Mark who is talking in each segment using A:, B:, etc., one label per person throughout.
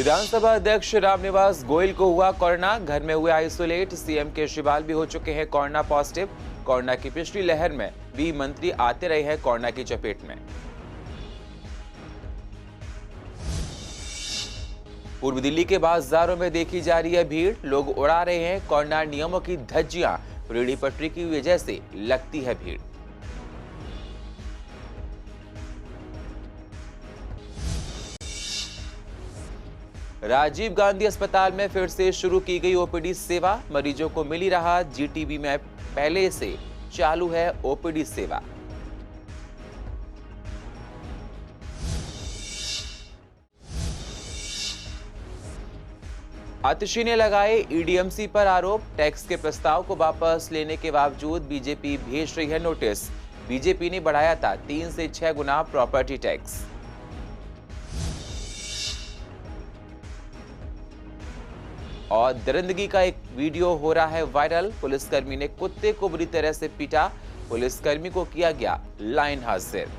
A: विधानसभा अध्यक्ष रामनिवास गोयल को हुआ कोरोना, घर में हुए आइसोलेट। सीएम केजरीवाल भी हो चुके हैं कोरोना पॉजिटिव। कोरोना की पिछली लहर में भी मंत्री आते रहे हैं कोरोना की चपेट में। पूर्व दिल्ली के बाजारों में देखी जा रही है भीड़, लोग उड़ा रहे हैं कोरोना नियमों की धज्जियां। रेहड़ी पटरी की वजह से लगती है भीड़। राजीव गांधी अस्पताल में फिर से शुरू की गई ओपीडी सेवा, मरीजों को मिल ही रहा जीटीबी में पहले से चालू है ओपीडी सेवा। आतिशी ने लगाए ईडीएमसी पर आरोप, टैक्स के प्रस्ताव को वापस लेने के बावजूद बीजेपी भेज रही है नोटिस। बीजेपी ने बढ़ाया था 3 से 6 गुना प्रॉपर्टी टैक्स। और दरिंदगी का एक वीडियो हो रहा है वायरल, पुलिसकर्मी ने कुत्ते को बुरी तरह से पीटा, पुलिसकर्मी को किया गया लाइन हाजिर।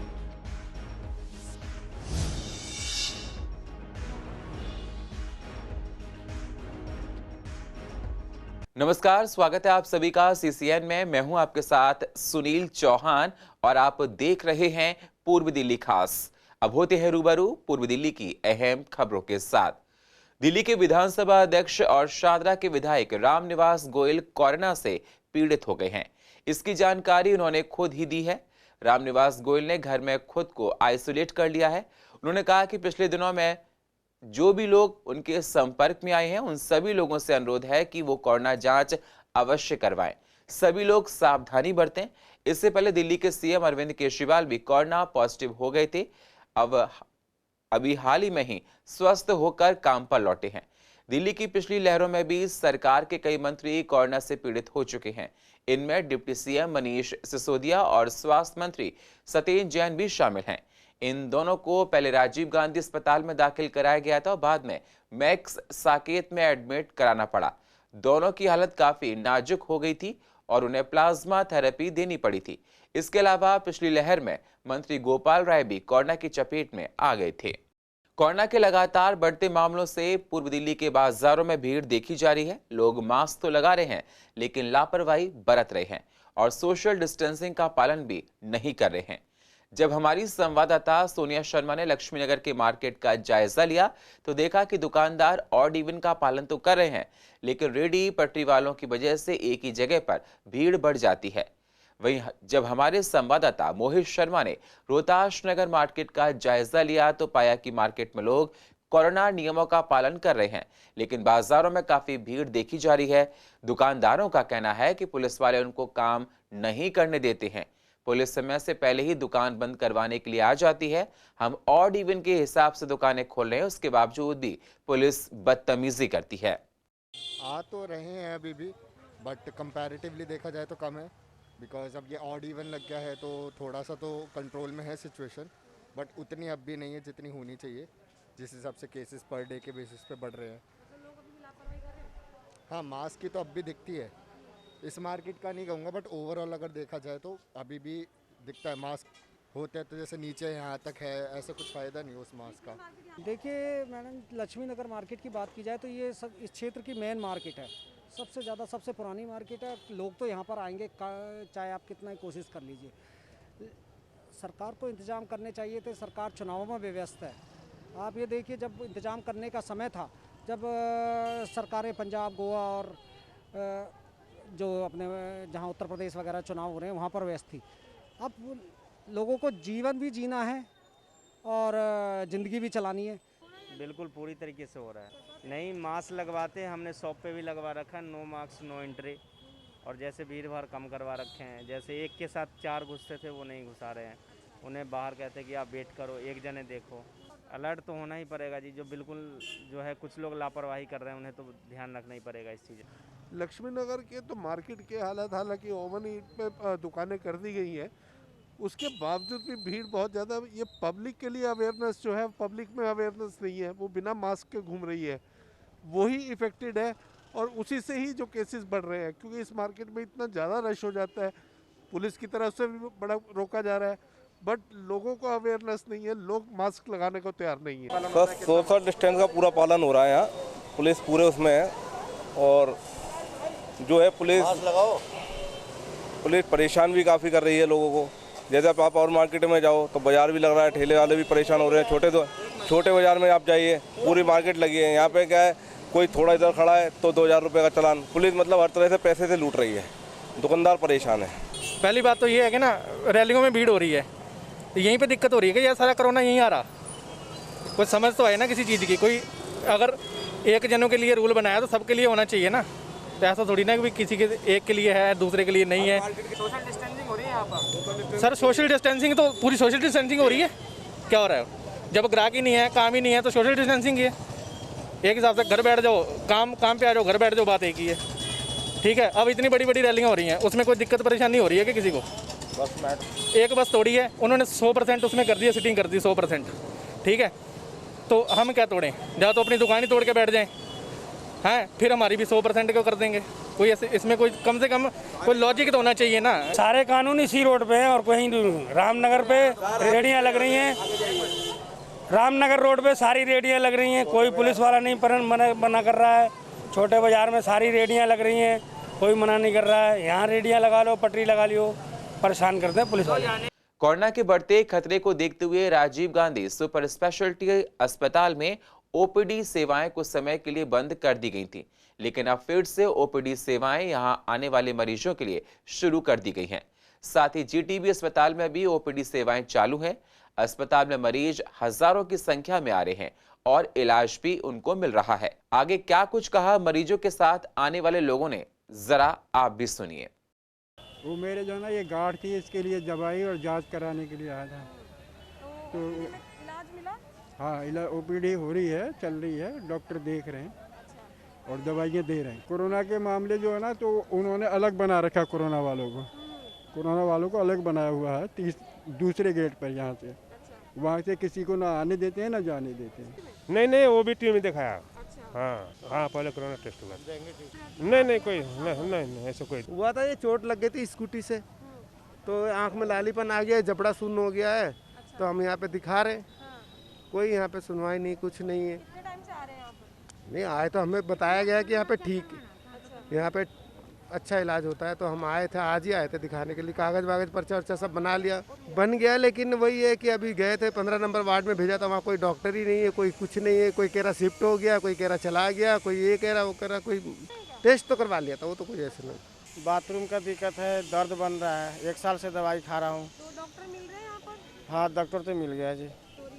A: नमस्कार, स्वागत है आप सभी का सीसीएन में। मैं हूं आपके साथ सुनील चौहान और आप देख रहे हैं पूर्व दिल्ली खास। अब होते हैं रूबरू पूर्व दिल्ली की अहम खबरों के साथ। दिल्ली के विधानसभा अध्यक्ष और शादरा के विधायक रामनिवास गोयल कोरोना से पीड़ित हो गए हैं। इसकी जानकारी उन्होंने खुद ही दी है। रामनिवास गोयल ने घर में खुद को आइसोलेट कर लिया है। उन्होंने कहा कि पिछले दिनों में जो भी लोग उनके संपर्क में आए हैं उन सभी लोगों से अनुरोध है कि वो कोरोना जांच अवश्य करवाएं। सभी लोग सावधानी बरतें। इससे पहले दिल्ली के सीएम अरविंद केजरीवाल भी कोरोना पॉजिटिव हो गए थे। अभी हाल ही में ही स्वस्थ होकर काम पर लौटे हैं। दिल्ली की पिछली लहरों में भी सरकार के कई मंत्री कोरोना से पीड़ित हो चुके हैं। इनमें डिप्टी सीएम मनीष सिसोदिया और स्वास्थ्य मंत्री सत्येंद्र जैन भी शामिल हैं। इन दोनों को पहले राजीव गांधी अस्पताल में दाखिल कराया गया था और बाद में मैक्स साकेत में एडमिट कराना पड़ा। दोनों की हालत काफी नाजुक हो गई थी और उन्हें प्लाज्मा थेरेपी देनी पड़ी थी। इसके अलावा पिछली लहर में मंत्री गोपाल राय भी कोरोना की चपेट में आ गए थे। कोरोना के लगातार बढ़ते मामलों से पूर्व दिल्ली के बाजारों में भीड़ देखी जा रही है। लोग मास्क तो लगा रहे हैं लेकिन लापरवाही बरत रहे हैं और सोशल डिस्टेंसिंग का पालन भी नहीं कर रहे हैं। जब हमारी संवाददाता सोनिया शर्मा ने लक्ष्मीनगर के मार्केट का जायजा लिया तो देखा कि दुकानदार ऑड इवन का पालन तो कर रहे हैं लेकिन रेहड़ी पटरी वालों की वजह से एक ही जगह पर भीड़ बढ़ जाती है। वहीं जब हमारे संवाददाता मोहित शर्मा ने रोहताश नगर मार्केट का जायजा लिया तो पाया कि मार्केट में लोग कोरोना नियमों का पालन कर रहे हैं लेकिन बाजारों में काफी भीड़ देखी जा रही है। दुकानदारों का कहना है कि पुलिस वाले उनको काम नहीं करने देते हैं। पुलिस समय से पहले ही दुकान बंद करवाने के लिए आ जाती है। हम ऑड इवन के हिसाब से दुकानें खोल रहे हैं, उसके बावजूद भी पुलिस बदतमीजी करती है।
B: आ तो रहे हैं अभी भी, बट कंपैरेटिवली देखा जाए तो कम है। बिकॉज अब ये ऑड इवन लग गया है तो थोड़ा सा तो कंट्रोल में है सिचुएशन, बट उतनी अब भी नहीं है जितनी होनी चाहिए, जिस हिसाब से केसेस पर डे के बेसिस पे बढ़ रहे हैं। हाँ, मास्क की तो अब भी दिखती है। इस मार्केट का नहीं कहूँगा, बट ओवरऑल अगर देखा जाए तो अभी भी दिखता है। मास्क होते हैं तो जैसे नीचे यहाँ तक है, ऐसा कुछ फ़ायदा नहीं उस मास्क का।
C: देखिए मैडम, लक्ष्मी नगर मार्केट की बात की जाए तो ये सब इस क्षेत्र की मेन मार्केट है, सबसे ज़्यादा सबसे पुरानी मार्केट है। लोग तो यहाँ पर आएंगे चाहे आप कितना ही कोशिश कर लीजिए। सरकार को इंतज़ाम करने चाहिए थे, सरकार चुनावों में भी व्यस्त है। आप ये देखिए, जब इंतज़ाम करने का समय था, जब सरकारें पंजाब, गोवा और जो अपने जहाँ उत्तर प्रदेश वगैरह चुनाव हो रहे हैं वहाँ पर व्यस्त थी। अब लोगों को जीवन भी जीना है और ज़िंदगी भी चलानी है।
D: बिल्कुल पूरी तरीके से हो रहा है। नहीं, मास्क लगवाते हैं, हमने शॉप पे भी लगवा रखा है, नो मास्क नो एंट्री। और जैसे भीड़ भाड़ कम करवा रखे हैं, जैसे एक के साथ 4 घुसते थे वो नहीं घुसा रहे हैं। उन्हें बाहर कहते हैं कि आप वेट करो, एक जने देखो। अलर्ट तो होना ही पड़ेगा जी। जो बिल्कुल जो है कुछ लोग लापरवाही कर रहे हैं उन्हें तो ध्यान रखना ही पड़ेगा इस चीज़।
E: लक्ष्मी नगर के तो मार्केट के हालत, हालांकि ओवन ईट पे दुकानें कर दी गई हैं, उसके बावजूद भी भीड़ बहुत ज़्यादा। ये पब्लिक के लिए अवेयरनेस जो है, पब्लिक में अवेयरनेस नहीं है, वो बिना मास्क के घूम रही है, वही इफ़ेक्टेड है और उसी से ही जो केसेस बढ़ रहे हैं। क्योंकि इस मार्केट में इतना ज़्यादा रश हो जाता है, पुलिस की तरफ से भी बड़ा रोका जा रहा है, बट लोगों को अवेयरनेस नहीं है, लोग मास्क लगाने को तैयार नहीं है।
F: सर सोशल डिस्टेंस का पूरा पालन हो रहा है यहाँ, पुलिस पूरे उसमें है। और जो है पुलिस परेशान भी काफ़ी कर रही है लोगों को। जैसे आप और मार्केट में जाओ तो बाज़ार भी लग रहा है, ठेले वाले भी परेशान हो रहे हैं। छोटे बाज़ार में आप जाइए, पूरी मार्केट लगी है। यहाँ पे क्या है, कोई थोड़ा इधर खड़ा है तो 2000 रुपये का चालान। पुलिस मतलब हर तरह से पैसे से लूट रही है, दुकानदार परेशान है।
G: पहली बात तो ये है कि ना, रैलियों में भीड़ हो रही है, तो यहीं पे दिक्कत हो रही है कि यार सारा कोरोना यहीं आ रहा। कोई समझ तो है ना किसी चीज़ की। कोई अगर एक जनों के लिए रूल बनाया तो सबके लिए होना चाहिए ना। तो ऐसा थोड़ी ना कि किसी के एक के लिए है दूसरे के लिए नहीं है।
D: सोशल डिस्टेंसिंग हो रही है यहाँ पर?
G: सर सोशल डिस्टेंसिंग तो पूरी सोशल डिस्टेंसिंग हो रही है। क्या हो रहा है, जब ग्राहक ही नहीं है, काम ही नहीं है, तो सोशल डिस्टेंसिंग ही है। एक हिसाब से घर बैठ जाओ, काम पे आ जाओ, घर बैठ जाओ, बात एक ही है। ठीक है, अब इतनी बड़ी बड़ी रैलियाँ हो रही हैं, उसमें कोई दिक्कत परेशानी हो रही है कि किसी को? एक बस तोड़ी है उन्होंने, 100% उसमें कर दिया, सिटिंग कर दी 100%। ठीक है, तो हम क्या तोड़ें? या तो अपनी दुकान ही तोड़ के बैठ जाएं, हैं, फिर हमारी भी 100% को कर देंगे। कोई ऐसे इसमें कोई कम से कम कोई लॉजिक तो होना चाहिए ना।
H: सारे कानून इसी रोड पे हैं और कहीं रामनगर पे रेडियाँ लग रही हैं। रामनगर रोड पे सारी रेडियाँ लग रही हैं, कोई पुलिस वाला नहीं मना कर रहा है। छोटे बाजार में सारी रेडियाँ लग रही हैं, कोई मना नहीं कर रहा है। यहाँ रेडियाँ लगा लो, पटरी लगा लियो, परेशान करते हैं पुलिस वाले।
A: कोरोना के बढ़ते खतरे को देखते हुए राजीव गांधी सुपर स्पेशलिटी अस्पताल में ओपीडी सेवाएं कुछ समय के लिए बंद कर दी गई थी, लेकिन अब फिर से ओपीडी सेवाएं यहां आने वाले मरीजों के लिए शुरू कर दी गई हैं। साथ ही जीटीबी अस्पताल में भी ओपीडी सेवाएं चालू हैं। अस्पताल में मरीज हजारों की संख्या में आ रहे हैं और इलाज भी उनको मिल रहा है। आगे क्या कुछ कहा मरीजों के साथ आने वाले लोगों ने, जरा आप भी सुनिए।
I: वो मेरे जो है ना ये गार्ड थी, इसके लिए दवाई और जांच कराने के लिए आया था। तो
J: इलाज मिला?
I: हाँ, इलाज ओपीडी हो रही है, चल रही है, डॉक्टर देख रहे हैं और दवाइयाँ दे रहे हैं। कोरोना के मामले जो है ना, तो उन्होंने अलग बना रखा कोरोना वालों को। कोरोना वालों को अलग बनाया हुआ है दूसरे गेट पर। यहाँ से वहाँ से किसी को ना आने देते हैं ना जाने देते हैं।
K: नहीं ओबीटी में दिखाया। हाँ, पहले कोरोना टेस्ट हुआ। नहीं कोई नहीं ऐसा कोई
L: हुआ था। ये चोट लग गई थी स्कूटी से, तो आंख में लालीपन आ गया, जबड़ा सुन्न हो गया है। तो हम यहाँ पे दिखा रहे, कोई यहाँ पे सुनवाई नहीं, कुछ नहीं है।
J: कितने टाइम से आ रहे हैं यहाँ पर?
L: नहीं आए तो हमें बताया गया कि यहाँ पे ठीक, यहाँ पे अच्छा इलाज होता है। तो हम आए थे, आज ही आए थे दिखाने के लिए। कागज वागज पर्चा वर्चा सब बना लिया, बन गया। लेकिन वही है कि अभी गए थे 15 नंबर वार्ड में, भेजा था, वहाँ कोई डॉक्टर ही नहीं है, कोई कुछ नहीं है। कोई कह रहा शिफ्ट हो गया, कोई कह रहा चला गया, कोई ये कह रहा वो कह रहा। कोई टेस्ट तो करवा लिया था, वो तो कुछ ऐसे नहीं।
H: बाथरूम का दिक्कत है, दर्द बन रहा है, 1 साल से दवाई खा रहा हूँ।
J: तो डॉक्टर मिल रहे हैं यहाँ पर?
H: हाँ, डॉक्टर तो मिल गया जी।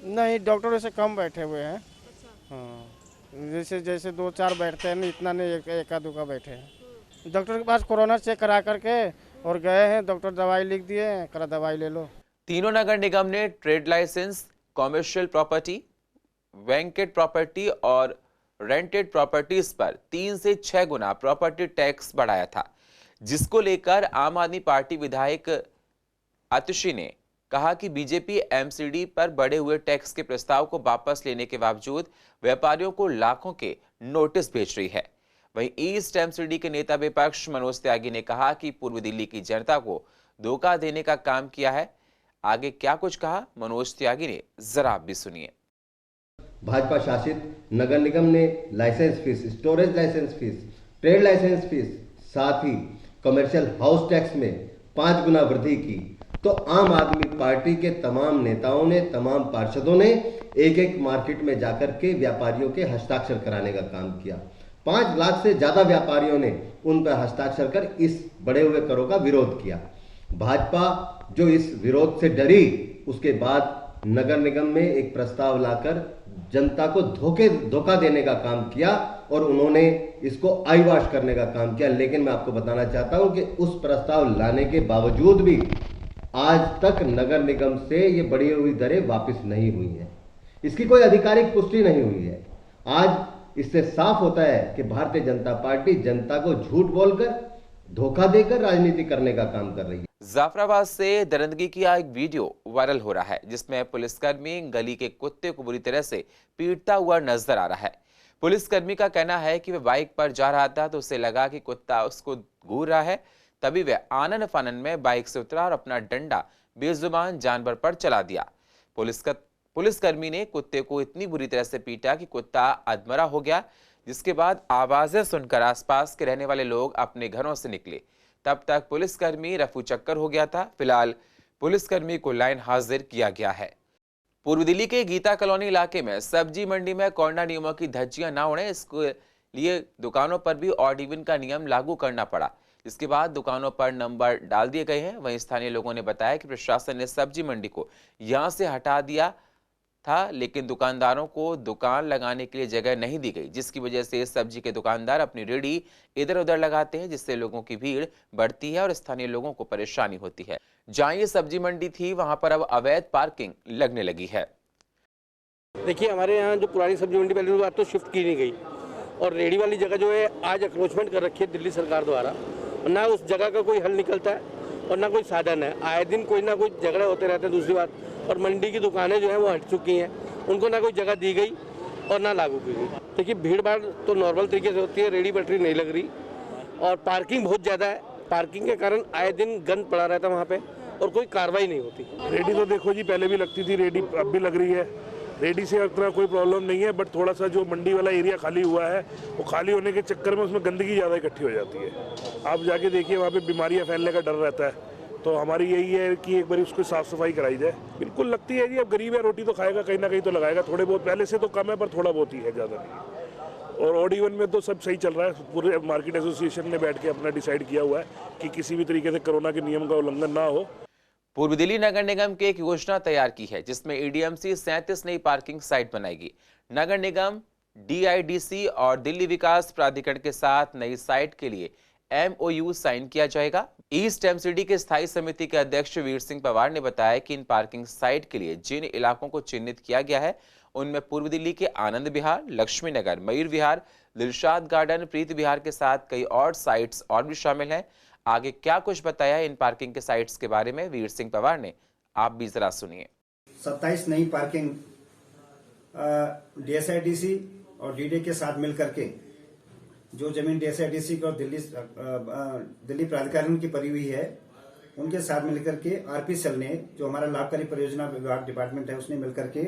H: नहीं, डॉक्टर वैसे कम बैठे हुए हैं। हाँ, जैसे 2-4 बैठते हैं, इतना नहीं, एक आध का बैठे हैं। डॉक्टर के पास कोरोना चेक करा करके और गए हैं, डॉक्टर दवाई लिख दिए, करा दवाई ले लो।
A: तीनों नगर निगम ने ट्रेड लाइसेंस, कॉमर्शियल प्रॉपर्टी, वेंकेट प्रॉपर्टी और रेंटेड प्रॉपर्टीज पर 3 से 6 गुना प्रॉपर्टी टैक्स बढ़ाया था, जिसको लेकर आम आदमी पार्टी विधायक आतिशी ने कहा कि बीजेपी एमसीडी पर बढ़े हुए टैक्स के प्रस्ताव को वापस लेने के बावजूद व्यापारियों को लाखों के नोटिस भेज रही है। वहीं ईस्ट एमसीडी के नेता विपक्ष मनोज त्यागी ने कहा कि पूर्व दिल्ली की जनता को धोखा देने का काम किया है। आगे क्या कुछ कहा मनोज त्यागी ने, जरा आप भी सुनिए।
M: भाजपा शासित नगर निगम ने licence fees, storage licence fees, trade licence fees, साथ ही कमर्शियल हाउस टैक्स में 5 गुना वृद्धि की, तो आम आदमी पार्टी के तमाम नेताओं ने, तमाम पार्षदों ने एक मार्केट में जाकर के व्यापारियों के हस्ताक्षर कराने का काम किया। 5 लाख से ज्यादा व्यापारियों ने उन पर हस्ताक्षर कर इस बढ़े हुए करों का विरोध किया। भाजपा जो इस विरोध से डरी, उसके बाद नगर निगम में एक प्रस्ताव लाकर जनता को धोखा देने का काम किया और उन्होंने इसको आईवॉश करने का काम किया। लेकिन मैं आपको बताना चाहता हूं कि उस प्रस्ताव लाने के बावजूद भी आज तक नगर निगम से ये बढ़ी हुई दरें वापस नहीं हुई है। इसकी कोई आधिकारिक पुष्टि नहीं हुई है। आज इससे साफ होता है कि भारतीय जनता पार्टी जनता को झूठ बोलकर, धोखा देकर राजनीति करने का काम कर रही है।
A: जाफराबाद से दरिंदगी की एक वीडियो वायरल हो रहा है, जिसमें पुलिसकर्मी गली के कुत्ते को बुरी तरह से पीटता हुआ नजर आ रहा है। पुलिसकर्मी का कहना है कि वह बाइक पर जा रहा था तो उसे लगा कि कुत्ता उसको घूर रहा है, तभी वह आनन फानन में बाइक से उतरा और अपना डंडा बेजुबान जानवर पर चला दिया। पुलिसकर्मी ने कुत्ते को इतनी बुरी तरह से पीटा कि कुत्ता अधमरा हो गया, जिसके बाद आवाजें सुनकर आसपास के रहने वाले लोग अपने घरों से निकले। तब तक पुलिसकर्मी रफू चक्कर हो गया था। फिलहाल पुलिसकर्मी को लाइन हाजिर किया गया है। पूर्व दिल्ली के गीता कॉलोनी इलाके में सब्जी मंडी में कोरोना नियमों की धज्जियां ना उड़े, इसके लिए दुकानों पर भी ऑड इवन का नियम लागू करना पड़ा, जिसके बाद दुकानों पर नंबर डाल दिए गए हैं। वहीं स्थानीय लोगों ने बताया कि प्रशासन ने सब्जी मंडी को यहां से हटा दिया था, लेकिन दुकानदारों को दुकान लगाने के लिए जगह नहीं दी गई, जिसकी वजह से सब्जी के दुकानदार अपनी रेहड़ी इधर उधर लगाते हैं, जिससे लोगों की भीड़ बढ़ती है और स्थानीय लोगों को परेशानी होती है। जहां ये सब्जी मंडी थी वहां पर अब अवैध पार्किंग लगने लगी है।
N: देखिए, हमारे यहाँ जो पुरानी सब्जी मंडी पहले बात तो शिफ्ट की नहीं गई और रेहड़ी वाली जगह जो है आज अक्रोचमेंट कर रखी है दिल्ली सरकार द्वारा। ना उस जगह का कोई हल निकलता है और ना कोई साधन है। आए दिन कोई ना कोई झगड़े होते रहते हैं। दूसरी बात, और मंडी की दुकानें जो है वो हट चुकी हैं, उनको ना कोई जगह दी गई और ना लागू की गई। देखिए, भीड़ भाड़ तो नॉर्मल तरीके से होती है, रेहड़ी पटरी नहीं लग रही और पार्किंग बहुत ज़्यादा है। पार्किंग के कारण आए दिन गंद पड़ा रहता है वहाँ पे और कोई कार्रवाई नहीं होती।
K: रेडी तो देखो जी, पहले भी लगती थी, रेडी अब भी लग रही है। रेडी से उतना कोई प्रॉब्लम नहीं है, बट थोड़ा सा जो मंडी वाला एरिया खाली हुआ है, वो खाली होने के चक्कर में उसमें गंदगी ज़्यादा इकट्ठी हो जाती है। आप जाके देखिए, वहाँ पे बीमारियाँ फैलने का डर रहता है। तो हमारी यही है कि एक बार उसको साफ़ सफाई कराई जाए। बिल्कुल लगती है जी, अब गरीब है, रोटी तो खाएगा, कहीं ना कहीं तो लगाएगा। थोड़े बहुत पहले से तो कम है, पर थोड़ा बहुत ही है, ज़्यादा नहीं। और ऑड इवन में तो सब सही चल रहा है। पूरे मार्केट एसोसिएशन ने बैठ के अपना डिसाइड किया हुआ है कि किसी भी तरीके से कोरोना के नियम का उल्लंघन ना हो।
A: पूर्व दिल्ली नगर निगम की एक योजना तैयार की है, जिसमें एडीएमसी 37 नई पार्किंग साइट बनाएगी। नगर निगम, डीआईडीसी और दिल्ली विकास प्राधिकरण के साथ नई साइट के लिए MOU साइन किया जाएगा। ईस्ट एमसीडी के स्थायी समिति के अध्यक्ष वीर सिंह पवार ने बताया कि इन पार्किंग साइट के लिए जिन इलाकों को चिन्हित किया गया है, उनमें पूर्व दिल्ली के आनंद विहार, लक्ष्मी नगर, मयूर विहार, दिलशाद गार्डन, प्रीति विहार के साथ कई और साइट्स और भी शामिल हैं। आगे क्या कुछ बताया इन पार्किंग के साइट्स के बारे में वीर सिंह पवार ने, आप भी जरा सुनिए।
O: 27 नई पार्किंग DSIDC और DDA के साथ मिलकर के जो जमीन DSIDC और दिल्ली प्राधिकरण की पड़ी हुई है, उनके साथ मिलकर के RP सेल ने, जो हमारा लाभकारी परियोजना विभाग डिपार्टमेंट है, उसने मिलकर के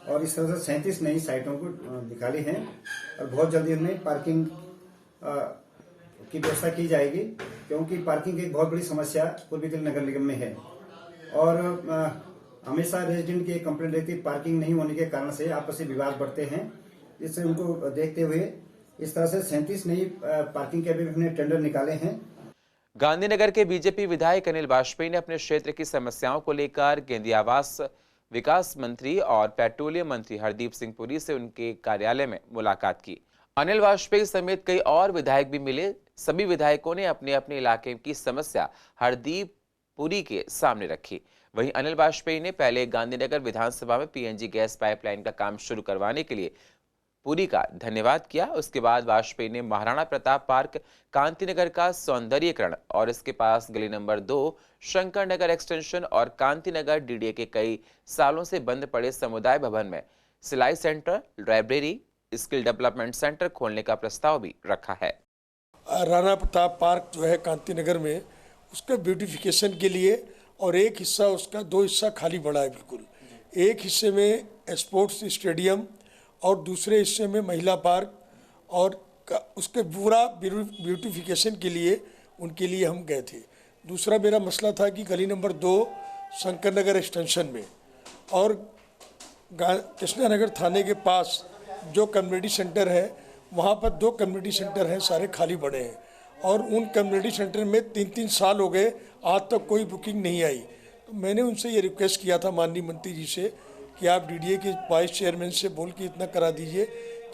O: और इस तरह से 37 नई साइटों को निकाली हैं और बहुत जल्दी उनमें पार्किंग की व्यवस्था की जाएगी, क्योंकि पार्किंग की एक बहुत बड़ी समस्या पूर्वी दिल्ली नगर निगम में है और हमेशा रेजिडेंट की कंप्लेंट रहती है पार्किंग नहीं होने के कारण से आपसी विवाद बढ़ते हैं। इससे उनको देखते हुए इस तरह से 37 नई पार्किंग के भी हमने टेंडर निकाले हैं।
A: गांधीनगर के बीजेपी विधायक अनिल वाजपेयी ने अपने क्षेत्र की समस्याओं को लेकर केंद्रीय आवास विकास मंत्री और पेट्रोलियम मंत्री हरदीप सिंह पुरी से उनके कार्यालय में मुलाकात की। अनिल वाजपेयी समेत कई और विधायक भी मिले। सभी विधायकों ने अपने अपने इलाके की समस्या हरदीप पुरी के सामने रखी। वहीं अनिल वाजपेयी ने पहले गांधीनगर विधानसभा में PNG गैस पाइपलाइन का काम शुरू करवाने के लिए पुरी का धन्यवाद किया। उसके बाद वाजपेयी ने महाराणा प्रताप पार्क, कांतिनगर का सौंदर्यीकरण और इसके पास गली नंबर 2, शंकर नगर एक्सटेंशन और कांतिनगर DDA के कई सालों से बंद पड़े समुदाय भवन में सिलाई centre, library, skill development centre खोलने का प्रस्ताव भी रखा है।
P: राणा प्रताप पार्क जो है कांतिनगर में, उसके ब्यूटिफिकेशन के लिए, और एक हिस्सा उसका, 2 हिस्सा खाली पड़ा है बिल्कुल। एक हिस्से में स्पोर्ट्स स्टेडियम और दूसरे हिस्से में महिला पार्क, और उसके पूरा ब्यूटिफिकेशन के लिए उनके लिए हम गए थे। दूसरा मेरा मसला था कि गली नंबर 2 शंकर नगर एक्सटेंशन में और कृष्णा नगर थाने के पास जो कम्युनिटी सेंटर है, वहाँ पर 2 कम्युनिटी सेंटर हैं, सारे खाली पड़े हैं और उन कम्युनिटी सेंटर में 3-3 साल हो गए, आज तक कोई बुकिंग नहीं आई। तो मैंने उनसे ये रिक्वेस्ट किया था माननीय मंत्री जी से कि आप DDA के वाइस चेयरमैन से बोल के इतना करा दीजिए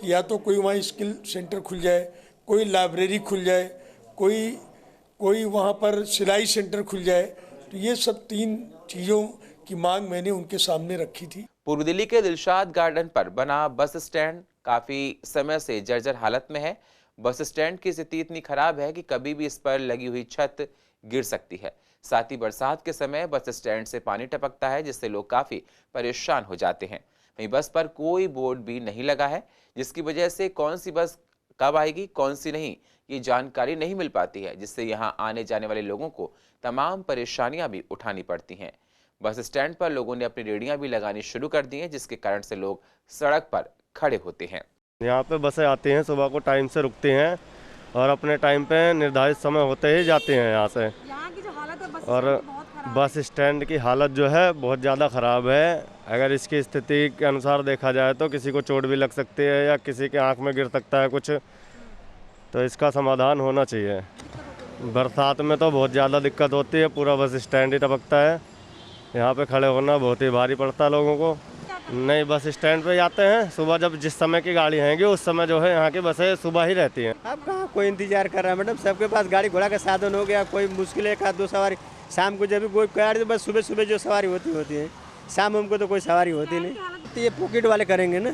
P: कि या तो कोई वहाँ स्किल सेंटर खुल जाए, कोई लाइब्रेरी खुल जाए, कोई वहाँ पर सिलाई सेंटर खुल जाए। तो ये सब 3 चीज़ों की मांग मैंने उनके सामने रखी थी।
A: पूर्व दिल्ली के दिलशाद गार्डन पर बना बस स्टैंड काफी समय से जर्जर हालत में है। बस स्टैंड की स्थिति इतनी खराब है कि कभी भी इस पर लगी हुई छत गिर सकती है। साथ ही बरसात के समय बस स्टैंड से पानी टपकता है, जिससे लोग काफी परेशान हो जाते हैं। वहीं बस पर कोई बोर्ड भी नहीं लगा है, जिसकी वजह से कौन सी बस कब आएगी, कौन सी नहीं, ये जानकारी नहीं मिल पाती है, जिससे यहाँ आने जाने वाले लोगों को तमाम परेशानियां भी उठानी पड़ती हैं। बस स्टैंड पर लोगों ने अपनी रेहड़ियां भी लगानी शुरू कर दी हैं, जिसके कारण से लोग सड़क पर खड़े होते हैं।
Q: यहाँ पे बसें आती हैं, सुबह को टाइम से रुकती हैं और अपने टाइम पे निर्धारित समय होते ही जाते हैं यहाँ से।
J: यहाँ की जो हालत है
Q: और बस स्टैंड की हालत जो है बहुत ज़्यादा ख़राब है। अगर इसकी स्थिति के अनुसार देखा जाए तो किसी को चोट भी लग सकती है या किसी के आंख में गिर सकता है कुछ, तो इसका समाधान होना चाहिए। बरसात में तो बहुत ज़्यादा दिक्कत होती है, पूरा बस स्टैंड ही टपकता है। यहाँ पे खड़े होना बहुत ही भारी पड़ता है लोगों को। नहीं, बस स्टैंड पे जाते हैं सुबह, जब जिस समय की गाड़ी आएंगी उस समय जो है यहाँ की बसें सुबह ही रहती हैं।
R: अब कहाँ कोई इंतजार कर रहा है मैडम, सबके पास गाड़ी घोड़ा का साधन हो गया। कोई मुश्किल है, एक आध दो सवारी शाम को जब भी कोई गाड़ी, बस सुबह सुबह जो सवारी होती है, शाम हमको तो कोई सवारी होती नहीं। तो ये पॉकेट वाले करेंगे ना,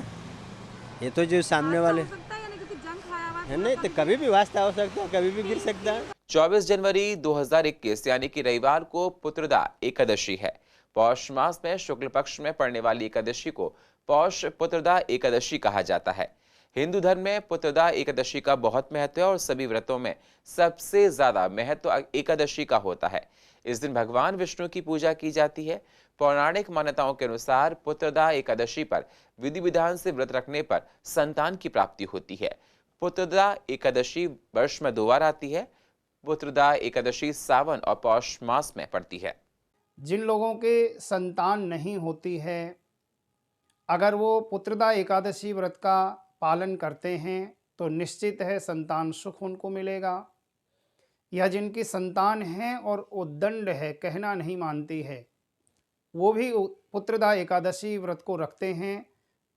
R: ये तो जो सामने वाले है नहीं, तो कभी भी वास्ता हो सकता है, कभी भी गिर सकता है।
A: 24 जनवरी 2021 यानी कि रविवार को पुत्रदा एकादशी है। पौष मास में शुक्ल पक्ष में पड़ने वाली एकादशी को पौष पुत्रदा एकादशी कहा जाता है। हिंदू धर्म में पुत्रदा एकादशी का बहुत महत्व है और सभी व्रतों में सबसे ज्यादा महत्व एकादशी का होता है। इस दिन भगवान विष्णु की पूजा की जाती है। पौराणिक मान्यताओं के अनुसार पुत्रदा एकादशी पर विधि विधान से व्रत रखने पर संतान की प्राप्ति होती है। पुत्रदा एकादशी वर्ष में 2 बार आती है। पुत्रदा एकादशी सावन और पौष मास में पड़ती है।
S: जिन लोगों के संतान नहीं होती है, अगर वो पुत्रदा एकादशी व्रत का पालन करते हैं तो निश्चित है संतान सुख उनको मिलेगा। या जिनकी संतान है और उद्दंड है, कहना नहीं मानती है, वो भी पुत्रदा एकादशी व्रत को रखते हैं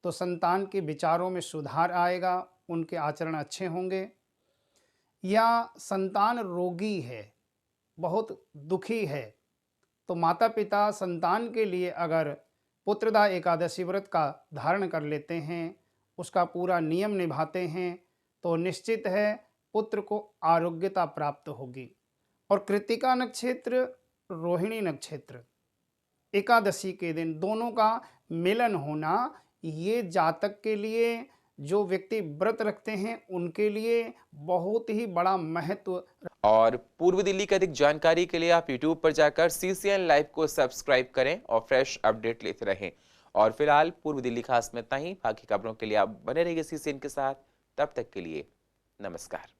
S: तो संतान के विचारों में सुधार आएगा, उनके आचरण अच्छे होंगे। या संतान रोगी है, बहुत दुखी है, तो माता पिता संतान के लिए अगर पुत्रदा एकादशी व्रत का धारण कर लेते हैं, उसका पूरा नियम निभाते हैं, तो निश्चित है पुत्र को आरोग्यता प्राप्त होगी। और कृत्तिका नक्षत्र, रोहिणी नक्षत्र, एकादशी के दिन दोनों का मिलन होना, ये जातक के लिए, जो व्यक्ति व्रत रखते हैं उनके लिए बहुत ही बड़ा महत्व।
A: और पूर्व दिल्ली की अधिक जानकारी के लिए आप YouTube पर जाकर CCN लाइव को सब्सक्राइब करें और फ्रेश अपडेट लेते रहें। और फिलहाल पूर्व दिल्ली खास में इतना ही। बाकी खबरों के लिए आप बने रहिए CCN के साथ। तब तक के लिए नमस्कार।